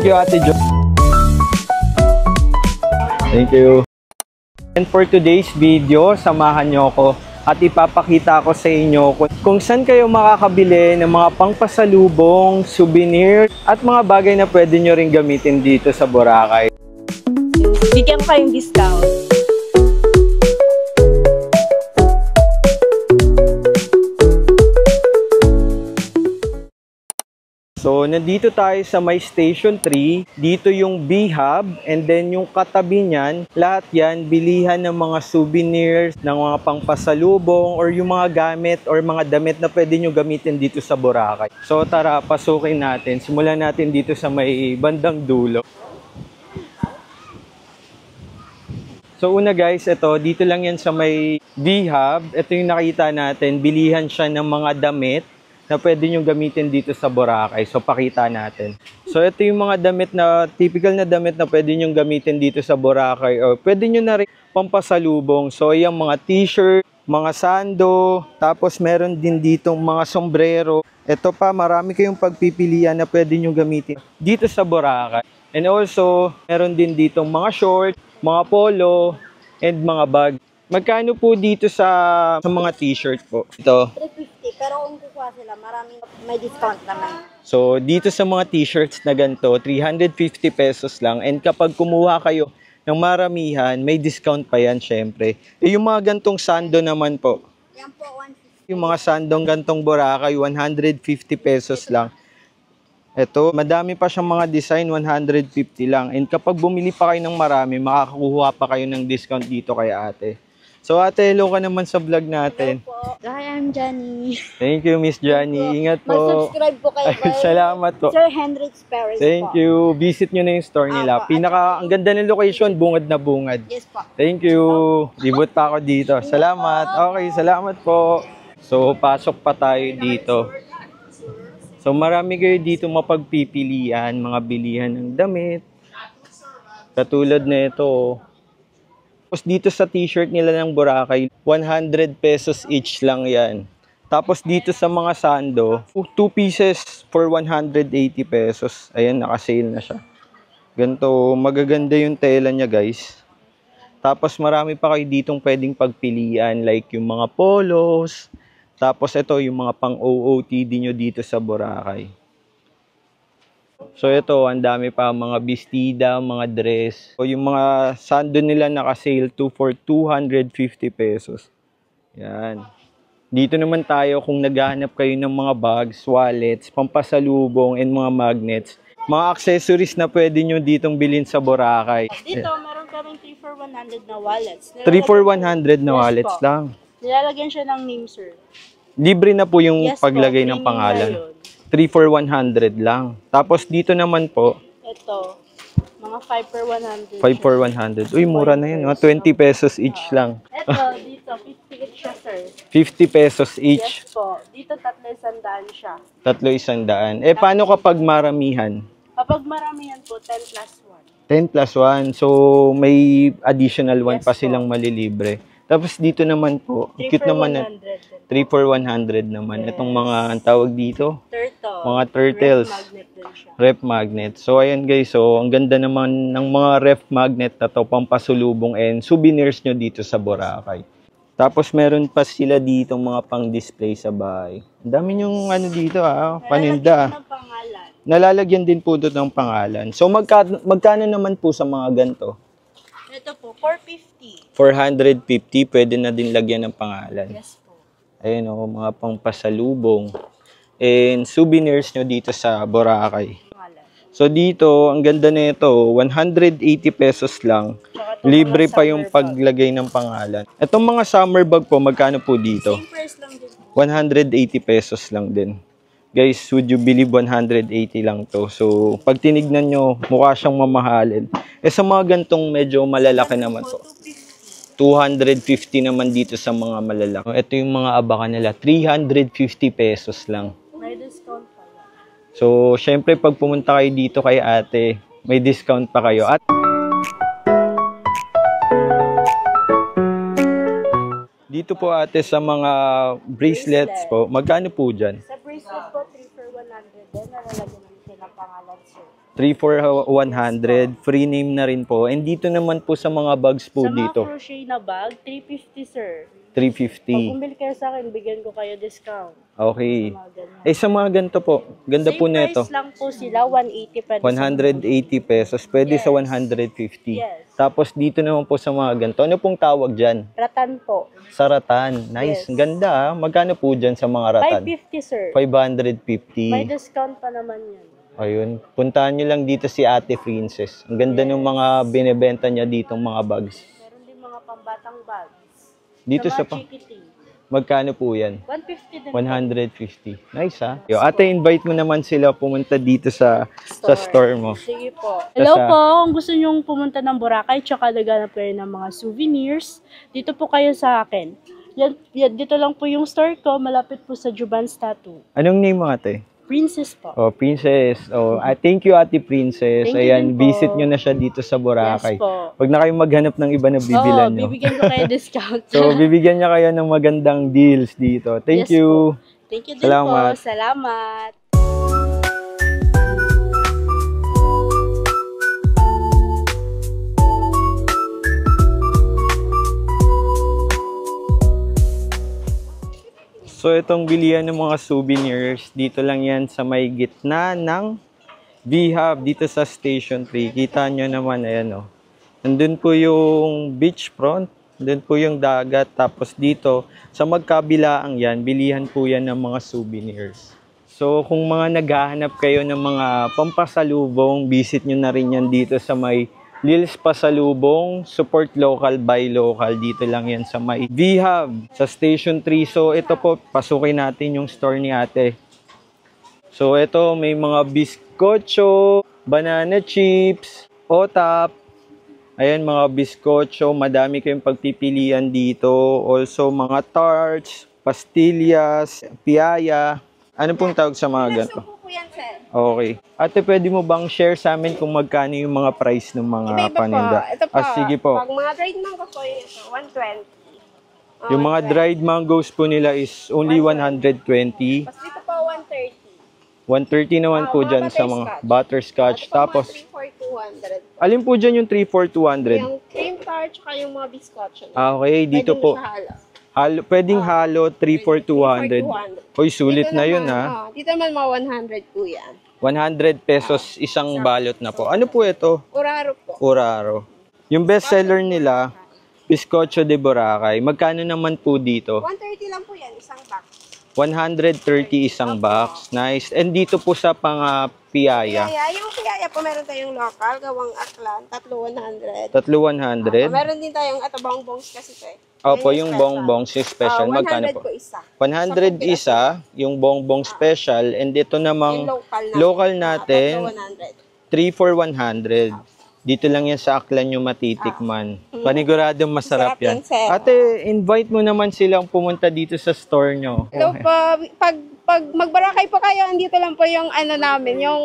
you, Ate Jo. Thank you. And for today's video, samahan nyo ako at ipapakita ko sa inyo kung saan kayo makakabili ng mga pangpasalubong, souvenir, at mga bagay na pwede nyo rin gamitin dito sa Boracay. Bigyan ko kayong discount. So, nandito tayo sa may Station 3. Dito yung B-Hub, and then yung katabi niyan, lahat yan, bilihan ng mga souvenirs, ng mga pangpasalubong, or yung mga gamit or mga damit na pwede nyo gamitin dito sa Boracay. So, tara, pasukin natin. Simulan natin dito sa may bandang dulo. So, una guys, ito, dito lang yan sa may B-Hub. Ito yung nakita natin, bilihan siya ng mga damit na pwede nyo gamitin dito sa Boracay. So, pakita natin. So, ito yung mga damit na, typical na damit na pwede nyo gamitin dito sa Boracay. O, pwede nyo na rin pampasalubong. So, yung mga t-shirt, mga sando, tapos meron din ditong mga sombrero. Ito pa, marami kayong pagpipilian na pwede nyo gamitin dito sa Boracay. And also, meron din ditong mga short, mga polo, and mga bag. Magkano po dito sa mga t-shirt po? Ito. 350, pero kung kukuha sila, maraming may discount naman. So, dito sa mga t-shirts na ganito, 350 pesos lang. And kapag kumuha kayo ng maramihan, may discount pa yan, syempre. E yung mga gantong sando naman po. Yan po, 150. Yung mga sandong gantong Boracay, 150 pesos lang. Ito, madami pa siyang mga design, 150 lang. And kapag bumili pa kayo ng marami, makakakuha pa kayo ng discount dito kay ate. So ate, hello ka naman sa vlog natin. Hello po. Hi, I'm Jenny. Thank you, Miss Jenny. Ingat po. Mag-subscribe po kayo kay Salamat po. Sir Hendrix Perez Thank po. you. Visit nyo na yung store nila. Ang ganda ng location, bungad na bungad. Yes po. Thank you. Libot pa ako dito. Salamat. Okay, salamat po. So, pasok pa tayo dito. So, marami kayo dito mapagpipilian, mga bilihan ng damit. Katulad na ito. Tapos dito sa t-shirt nila ng Boracay, 100 pesos each lang yan. Tapos dito sa mga sando, 2 pieces for 180 pesos. Ayan, naka-sale na siya. Ganito, magaganda yung tela niya guys. Tapos marami pa kayo ditong pwedeng pagpilian, like yung mga polos. Tapos ito, yung mga pang-OOTD nyo dito sa Boracay. So ito, ang dami pa mga bestida, mga dress. So yung mga sando nila naka-sale for 250 pesos. Yan. Dito naman tayo kung naghahanap kayo ng mga bags, wallets, pampasalubong, and mga magnets. Mga accessories na pwede nyo ditong bilhin sa Boracay. Dito, meron kaming 3 for 100 na wallets. 3 for 100 na wallets lang. Nilalagyan siya ng name, sir. Libre na po yung Yes paglagay po, ng pangalan. 3 3 for 100 lang. Tapos dito naman po, Ito, mga 5 for 100. 5 for 100. Uy, mura na yun. 20 pesos each lang. Ito, dito, 50 each siya, sir. 50 pesos each. Yes po. Dito, 300 siya. 300. Eh, paano kapag maramihan? Kapag maramihan po, 10 plus 10 plus 1. So, may additional 1 Yes pa po. silang malilibre. Tapos dito naman po, 1. 3 cute for naman. 100. 3 for 100 naman. Yes. Itong mga ang tawag dito, Turtle. mga turtles. Ref magnet din siya. Ref magnet. So, ayan guys. So, ang ganda naman ng mga ref magnet na to, pampasulubong and souvenirs nyo dito sa Boracay. Tapos, meron pa sila dito mga pang-display sa bahay. Ang dami yung ano dito paninda. Nalalagyan ng pangalan. Nalalagyan din po doon ng pangalan. So, magkano naman po sa mga ganito? Ito po, 450. 450, pwede na din lagyan ng pangalan. Yes po. Ayun o, mga pangpasalubong. And souvenirs nyo dito sa Boracay. Pangalan. So dito, ang ganda nito, 180 pesos lang. Tsaka Libre mga pa summer yung bag. paglagay ng pangalan. Itong mga summer bag po, magkano po dito? Same price lang din. 180 pesos lang din. Guys, would you believe 180 lang to? So, pag tinignan nyo, mukha siyang mamahalin. Eh sa mga gantong medyo malalaki naman to. 250 naman dito sa mga malalaki. Ito yung mga abakan nila, 350 pesos lang. May discount pa lang. So, syempre pag pumunta kayo dito kay ate, may discount pa kayo. At dito po ate sa mga bracelets po, magkano po dyan? Sa bracelet po, 3 for 100 din. Nalalagyan namin siya ng pangalan, sir. 3 for 100. Free name na rin po. And dito naman po sa mga bags po Sa mga dito. crochet na bag, 350 sir. 350. Pag bumili kayo sa akin, bigyan ko kayo discount. Okay. Mga ganyan. Eh sa mga ganito po, ganda po Same nito. price lang po sila, 180 pwede 180 pesos. Pwede sa 150. Yes. Tapos dito naman po sa mga ganito. Ano pong tawag dyan? Ratan po. Sa ratan. Nice. Yes. Ganda ah. Magkano po dyan sa mga ratan? 550 sir. 550. May discount pa naman yan. Ayun. Puntahan nyo lang dito si Ate Princess. Ang ganda ng mga binebenta niya ditong mga bags. Meron din mga pambatang bags. Dito sa mga chikiting. Magkano po yan? 150 din. 150. Nice ha. Yo, ate, invite mo naman sila pumunta dito sa store mo. Sige po. Hello Sa- po, kung gusto nyong pumunta ng Boracay tsaka naghanap kayo ng mga souvenirs, dito po kayo sa akin. Dito lang po yung store ko, malapit po sa Juban's Tattoo. Anong name mo ate? Princess po. Oh, Princess. Oh, thank you Ate Princess. Thank you Ayan, din po. visit nyo na siya dito sa Boracay. Yes po. Huwag na kayong maghanap ng iba na bibilan Oo, nyo. bibigyan ko kayo discount. So, bibigyan niya kayo ng magandang deals dito. Thank Yes you. po. Thank you din Salamat. po. Salamat. So, itong bilihan ng mga souvenirs, dito lang yan sa may gitna ng V-Hub, dito sa Station 3. Kita nyo naman, ayan o. Nandun po yung beachfront, nandun po yung dagat, tapos dito, sa magkabilaang yan, bilihan po yan ng mga souvenirs. So, kung mga naghahanap kayo ng mga pampasalubong, visit nyo na rin yan dito sa may Lil's Pasalubong, support local, buy local. Dito lang yan sa may V-Hub, sa Station 3. So, ito po, pasukin natin yung store ni ate. So, ito, may mga biskotso, banana chips, otap. Ayan, mga biskotso. Madami kayong pagpipilian dito. Also, mga tarts, pastillas, piyaya. Ano pong tawag sa mga ganito? Okay. Ate, pwede mo bang share sa amin kung magkano yung mga price ng mga Iba-iba paninda? po. Ito po. Sige po. Pag mga dried mango po, yun ito, 120. Yung mga dried mangoes po nila is only 120. Tapos dito po, 130. 130 naman po mga dyan sa mga butterscotch. Tapos, 3 for 200. alin po dyan yung 3 for 200? Yung cream tart, tsaka yung mga biscotch. Okay, dito Pwede po. mo siya halo. Pwedeng halo 3 for 200. 200. Hoy, sulit Dito na naman, yun ha. Dito naman mga 100 po yan. 100 pesos isang balot na po. Ano po ito? Uraro po. Uraro. Yung best seller nila, Bizcocho de Boracay. Magkano naman po dito? 130 lang po yan, isang box. 130 isang box. Nice. And dito po sa piyaya, Yung piyaya po, meron tayong local, gawang aklan, 3,100. 100. Meron din tayong bongbongs kasi ito eh. Opo, Yan yung special. bongbong si special. Magkano 100 po? po isa. 100 isa, yung bongbong special. And dito namang Yung local natin, 100. 3 for 100. Dito lang yan sa Aklan yung matitikman. Paniguradong masarap Masarap yan, yan. sir. Ate, invite mo naman silang pumunta dito sa store nyo. Hello po, pag magbarakay po kayo, andito lang po yung ano namin, yung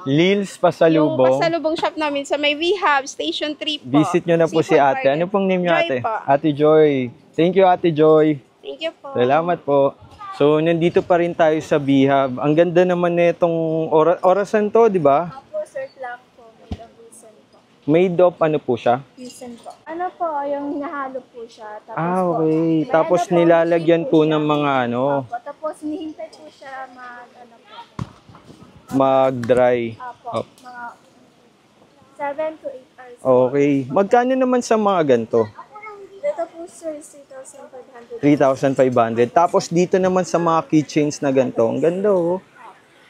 Lil's yung Pasalubong. pasalubong shop namin sa may V-Hub, Station 3 po. Visit nyo na po si Seafood ate. Ano Market. pong name nyo Joy ate? po. Ate Joy. Thank you Ate Joy. Thank you po. Salamat po. So, nandito pa rin tayo sa V-Hub. Ang ganda naman nitong orasan to, di ba? Opo, sir, lang po. Made of Wilson po. Made of ano po siya? Wilson po. Ano po, yung nahalo po siya. Tapos Okay. po, Tapos may ano po, nilalagyan seed po siya. ng mga ano, Opo, tapos nihintay po siya ano po. mag-dry. Opo, mga 7 to 8 hours. Okay. Magkano naman sa mga ganito? Dito po, sir, 3,500. 3,500. Tapos dito naman sa mga keychains na ganito. Ang ganda oh.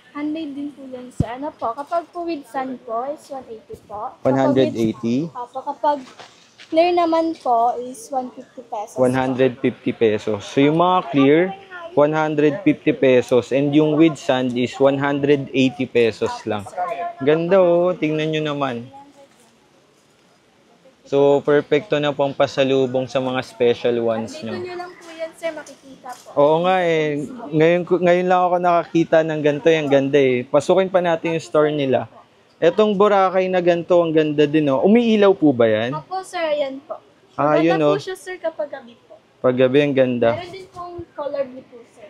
Handmade din po yan, sir. Ano po, kapag po with sun po, is 180 po. Kapag with- 180. Opo, kapag clear naman po, is 150 pesos. 150 pesos. So yung mga clear, 150 pesos. And yung with sand is 180 pesos lang. Ganda oh. Tingnan nyo naman. So, perfecto na pong pasalubong sa mga special ones Dito nyo. nyo lang po yan, sir, makikita po. Oo nga eh. Ngayon lang ako nakakita ng ganito. Yung ganda eh. Pasukin pa natin yung store nila. Etong Boracay na ganito, ang ganda din oh. Umiilaw po ba yan? Opo, sir, yan po. Ah, Maganda yun oh. po siya, sir, kapag gabi po. Paggabi ang ganda. Meron din pong color blue po, sir.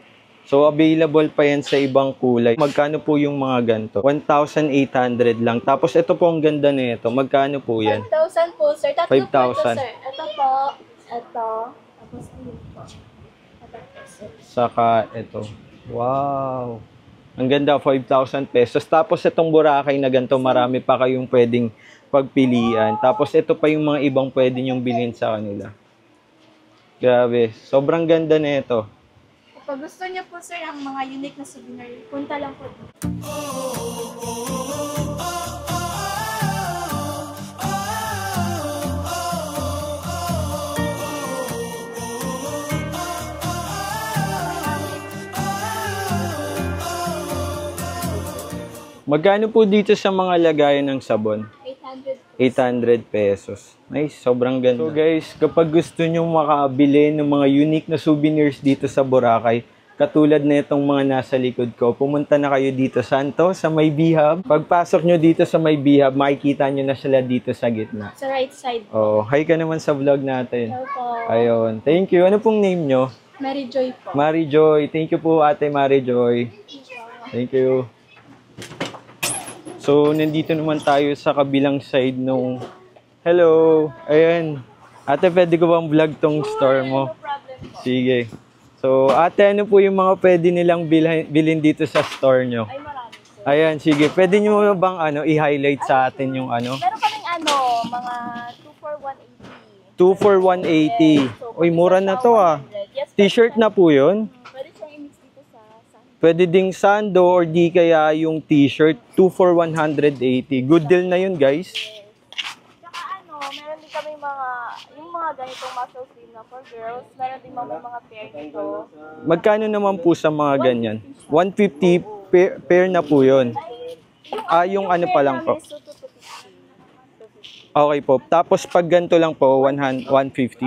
So, available pa yan sa ibang kulay. Magkano po yung mga ganito? 1,800 lang. Tapos, ito po ang ganda nito. Magkano po yan? 5,000 po, sir. Tatlo po ito, 5,000. sir. Ito po. Ito. Tapos ayun po. Ito po, sir. Saka ito. Wow! Ang ganda, 5,000 pesos. Tapos, itong Boracay na ganito, marami pa kayong pwedeng pagpilian. Tapos, ito pa yung mga ibang pwede nyong bilhin sa kanila. Grabe. Sobrang ganda nito. Kapag gusto niyo po, sir, ang mga unique na souvenir, punta lang po dito. Magkano po dito sa mga lagayan ng sabon? 800 po. 800 pesos. Nice, sobrang ganda. So guys, kapag gusto nyo makabili ng mga unique na souvenirs dito sa Boracay, katulad na itong mga nasa likod ko, pumunta na kayo dito sa May Bihab. Pagpasok nyo dito sa May Bihab, makikita nyo na sila dito sa gitna. Sa right side. Oh, hi ka naman sa vlog natin. Hello po. Ayun, thank you. Ano pong name nyo? Mary Joy po. Mary Joy. Thank you po, Ate Mary Joy. Thank you. So, nandito naman tayo sa kabilang side nung... Hello! Ayan. Ate, pwede ko bang vlog tong store mo? No problem po. Sige. So, ate, ano po yung mga pwede nilang bilhin dito sa store nyo? Ay, marami, sir. Ayan, sige. Pwede nyo bang i-highlight sa atin yung ano? Meron kaming mga 2 for 180. 2 for 180. Uy, mura na to ah. Yes, T-shirt na po yun? pwede siyang i-mix dito sa Pwede ding sando or di kaya yung t-shirt, 2 for 180. Good deal na yun, guys. Tsaka meron din kami yung mga ganitong muscle sleeve na for girls. Meron din may mga pair nito. Magkano naman po sa mga ganyan? 150 pair na po yun. Yung ano pa lang po. Okay po. Tapos pag ganito lang po, 150.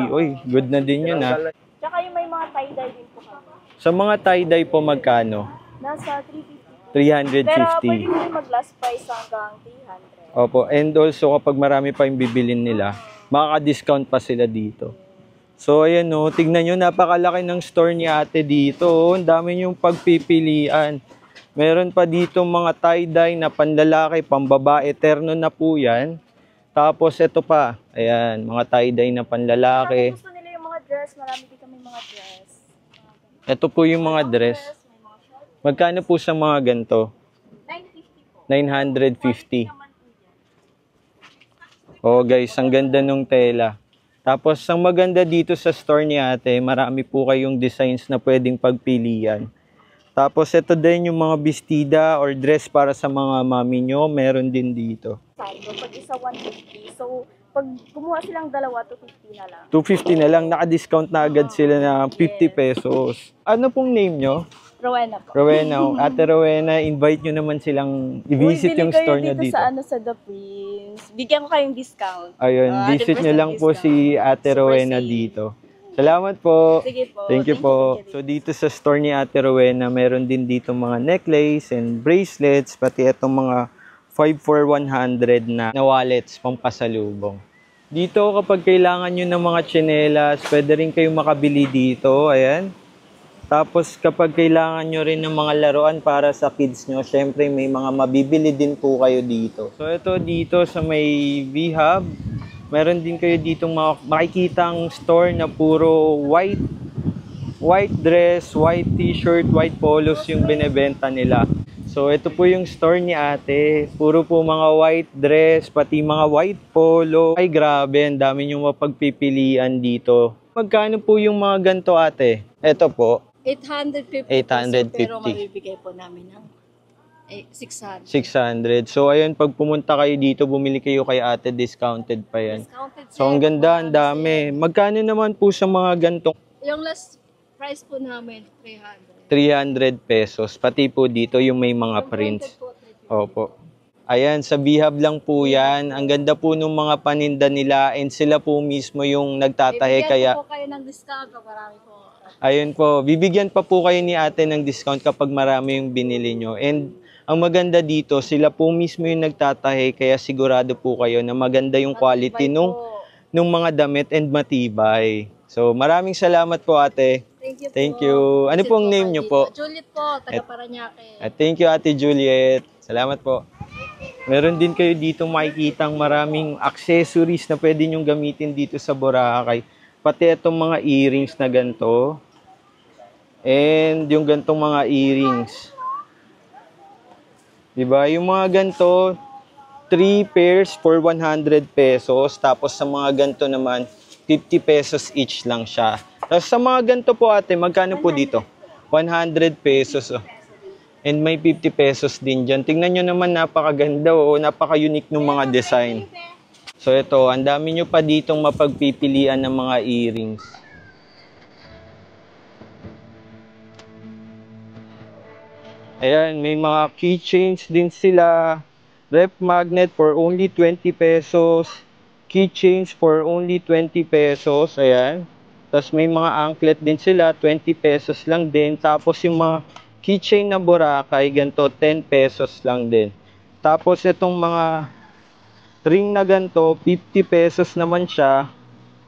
Uy, good na din yun ah. Tsaka yung may mga tie-dye din po kami. Sa mga tie-dye po magkano? Nasa 350. Pero pwede 350. din mag-last price hanggang 300. Opo. And also kapag marami pa yung bibilin nila, makaka-discount pa sila dito. So ayan o, tignan nyo, napakalaki ng store ni ate dito. Ang dami yung pagpipilian. Meron pa dito mga tie-dye na panlalaki, pambabae, terno na po yan. Tapos ito pa, ayan, mga tie-dye na panlalaki. Kung gusto nila yung mga dress, marami din kami mga dress. Ito po yung mga dress. May mga short. Magkano po sa mga ganito? 950 po. 950. Naman po yan. Oh guys, ang ganda nung tela. Tapos ang maganda dito sa store ni ate, marami po kayong designs na pwedeng pagpilian. Tapos ito din yung mga bestida or dress para sa mga mami nyo, meron din dito. Sando, pag isa 150. So, pag kumuha silang dalawa, 250 na lang. 250 na lang, naka-discount na agad sila na 50 pesos. Ano pong name nyo? Rowena po. Rowena. Ate Rowena, invite nyo naman silang i-visit yung store nyo dito. Sa The Prince. Bigyan ko kayong discount. Ayun, visit nyo lang po si Ate Rowena dito. Salamat po. Sige po. Thank you po. So dito sa store ni Ate Rowena, meron din dito mga necklace and bracelets, pati itong mga 5 for 100 na wallets pampasalubong. Dito kapag kailangan nyo ng mga tsinelas, pwede rin kayong makabili dito. Ayan. Tapos kapag kailangan nyo rin ng mga laruan para sa kids nyo, syempre may mga mabibili din po kayo dito. So ito dito sa may V-Hub, meron din kayo dito makikitang store na puro white dress, white t-shirt, white polos yung binebenta nila. So ito po yung store ni ate, puro po mga white dress, pati mga white polo. Ay grabe, ang dami yung mapagpipilian dito. Magkano po yung mga ganito ate? Ito po. 850. 850. Pero mabibigay po namin ng 600. 600. So ayun, pag pumunta kayo dito, bumili kayo kay ate, discounted pa yan. Discounted, So ang ganda, ang dami. Magkano naman po sa mga gantong? Yung last price po namin, 300. 300 pesos. Pati po dito yung may mga prints. Opo. Ayan, sa V-Hub lang po yan. Ang ganda po ng mga paninda nila and sila po mismo yung nagtatahe. Kaya po kayo ng discount, marami po. ayun po, bibigyan pa po kayo ni ate ng discount kapag marami yung binili nyo. And ang maganda dito, sila po mismo yung nagtatahe, kaya sigurado po kayo na maganda yung quality nung mga damit and matibay. So maraming salamat po ate. Thank you po. Thank you. Ano Visit pong po name kayo niyo dito. po? Juliet po, taga Paranaque. Thank you, Ate Juliet. Salamat po. Meron din kayo dito makikitang maraming accessories na pwede nyong gamitin dito sa Boracay. Pati itong mga earrings na ganito. And yung gantong mga earrings. Diba? Yung mga ganito, 3 pairs for 100 pesos. Tapos sa mga ganito naman, 50 pesos each lang siya. Tapos sa mga ganito po ate, magkano po dito? 100 pesos. Oh. And may 50 pesos din dyan. Tingnan nyo naman, napakaganda o napaka-unique ng mga design. So ito, ang dami nyo pa ditong mapagpipilian ng mga earrings. Ayan, may mga keychains din sila. Ref magnet for only 20 pesos. Keychains for only 20 pesos. Ayan. Tapos may mga anklet din sila. 20 pesos lang din. Tapos yung mga keychain na Boracay, ganito, 10 pesos lang din. Tapos itong mga ring na ganito, 50 pesos naman siya.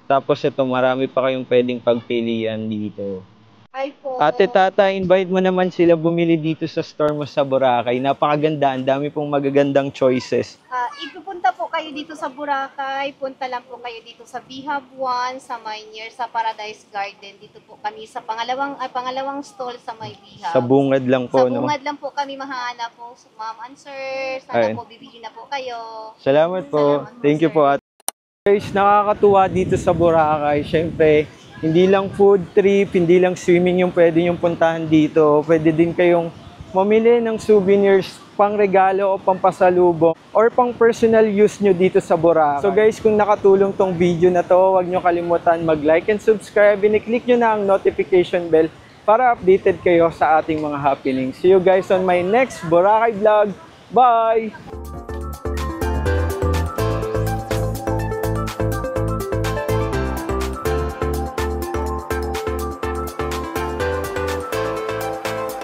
Tapos ito, marami pa kayong pwedeng pagpilian dito. Hi po. Ate Tata, invite mo naman sila bumili dito sa store mo sa Boracay. Napakaganda, ang dami pong magagandang choices. Ipupunta po kayo dito sa Boracay, punta lang po kayo dito sa Bihab 1, sa Maynir, sa Paradise Garden. Dito po kami sa pangalawang stall sa May Bihab. Sa bungad lang po, Sa no? bungad lang po kami mahanap po, ma'am and sir. Sana Ay. po bibili na po kayo. Salamat po. Thank you po, ate. Guys, nakakatuwa dito sa Boracay. Siyempre, hindi lang food trip, hindi lang swimming yung pwede yung puntahan dito. Pwede din kayong mamili ng souvenirs, pang regalo o pang pasalubong or pang personal use nyo dito sa Boracay. So guys, kung nakatulong tong video na to, huwag nyo kalimutan mag-like and subscribe. I-click nyo na ang notification bell para updated kayo sa ating mga happenings. See you guys on my next Boracay vlog. Bye!